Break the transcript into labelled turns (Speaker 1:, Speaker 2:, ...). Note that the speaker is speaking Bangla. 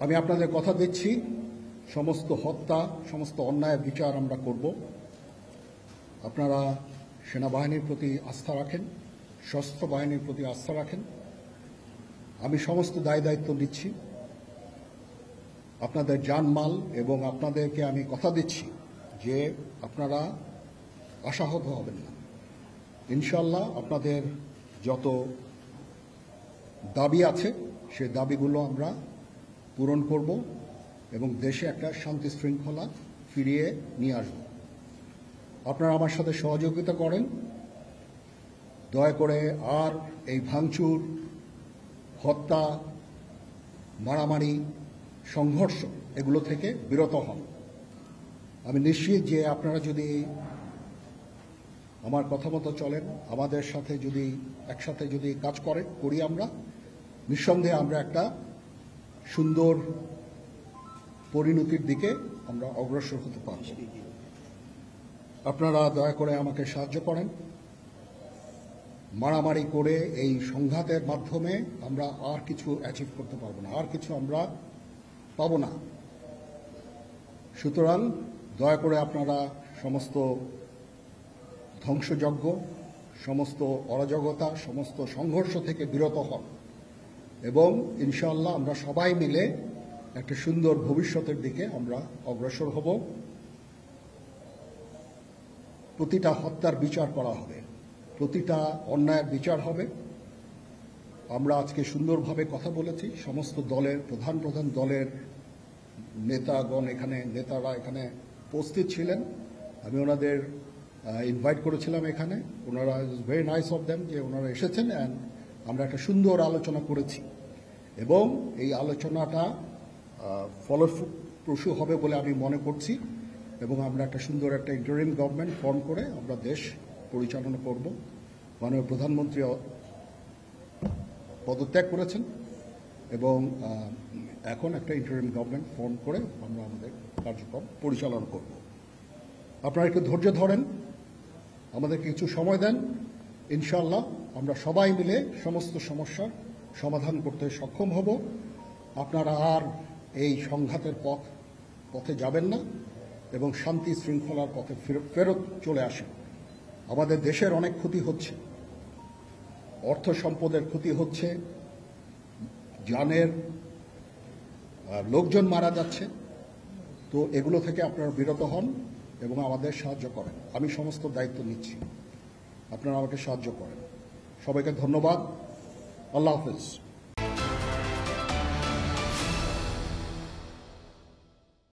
Speaker 1: আমি আপনাদের কথা দিচ্ছি, সমস্ত হত্যা, সমস্ত অন্যায়ের বিচার আমরা করব। আপনারা সেনাবাহিনীর প্রতি আস্থা রাখেন, সশস্ত্র বাহিনীর প্রতি আস্থা রাখেন। আমি সমস্ত দায়িত্ব নিচ্ছি। আপনাদের জানমাল এবং আপনাদেরকে আমি কথা দিচ্ছি যে আপনারা আশাহত হবেন না। ইনশাআল্লাহ আপনাদের যত দাবি আছে সেই দাবিগুলো আমরা পূরণ করব এবং দেশে একটা শান্তি শৃঙ্খলা ফিরিয়ে নিয়ে আসব। আপনারা আমার সাথে সহযোগিতা করেন। দয়া করে আর এই ভাঙচুর, হত্যা, মারামারি, সংঘর্ষ এগুলো থেকে বিরত হন। আমি নিশ্চিত যে আপনারা যদি আমার কথা মতো চলেন, আমাদের সাথে যদি একসাথে যদি কাজ করি আমরা, নিঃসন্দেহে আমরা একটা সুন্দর পরিণতির দিকে আমরা অগ্রসর হতে পারব। আপনারা দয়া করে আমাকে সাহায্য করেন। মারামারি করে এই সংঘাতের মাধ্যমে আমরা আর কিছু অ্যাচিভ করতে পারবো না, আর কিছু আমরা পাবো না। সুতরাং দয়া করে আপনারা সমস্ত ধ্বংসযজ্ঞ, সমস্ত অরাজকতা, সমস্ত সংঘর্ষ থেকে বিরত হন এবং ইনশাআল্লাহ আমরা সবাই মিলে একটা সুন্দর ভবিষ্যতের দিকে আমরা অগ্রসর হব। প্রতিটা হত্যার বিচার করা হবে, প্রতিটা অন্যায়ের বিচার হবে। আমরা আজকে সুন্দরভাবে কথা বলেছি। সমস্ত দলের প্রধান দলের নেতারা এখানে উপস্থিত ছিলেন। আমি ওনাদের ইনভাইট করেছিলাম এখানে। ওনারা ভেরি নাইস অফ দেম যে ওনারা এসেছেন অ্যান্ড আমরা একটা সুন্দর আলোচনা করেছি এবং এই আলোচনাটা ফলপ্রসূ হবে বলে আমি মনে করছি এবং আমরা একটা সুন্দর একটা ইন্টারিম গভর্নমেন্ট ফর্ম করে আমরা দেশ পরিচালনা করব। মাননীয় প্রধানমন্ত্রী পদত্যাগ করেছেন এবং এখন একটা ইন্টারিম গভর্নমেন্ট ফর্ম করে আমরা আমাদের কার্যক্রম পরিচালনা করব। আপনারা একটু ধৈর্য ধরেন, আমাদেরকে কিছু সময় দেন। ইনশাআল্লাহ আমরা সবাই মিলে সমস্ত সমস্যার সমাধান করতে সক্ষম হব। আপনারা আর এই সংঘাতের পথে যাবেন না এবং শান্তি শৃঙ্খলার পথে ফেরত চলে আসেন। আমাদের দেশের অনেক ক্ষতি হচ্ছে, অর্থ সম্পদের ক্ষতি হচ্ছে, জানের লোকজন মারা যাচ্ছে। তো এগুলো থেকে আপনারা বিরত হন এবং আমাদের সাহায্য করেন। আমি সমস্ত দায়িত্ব নিচ্ছি, আপনারা আমাকে সাহায্য করেন। সবাইকে ধন্যবাদ। আল্লাহ হাফেজ।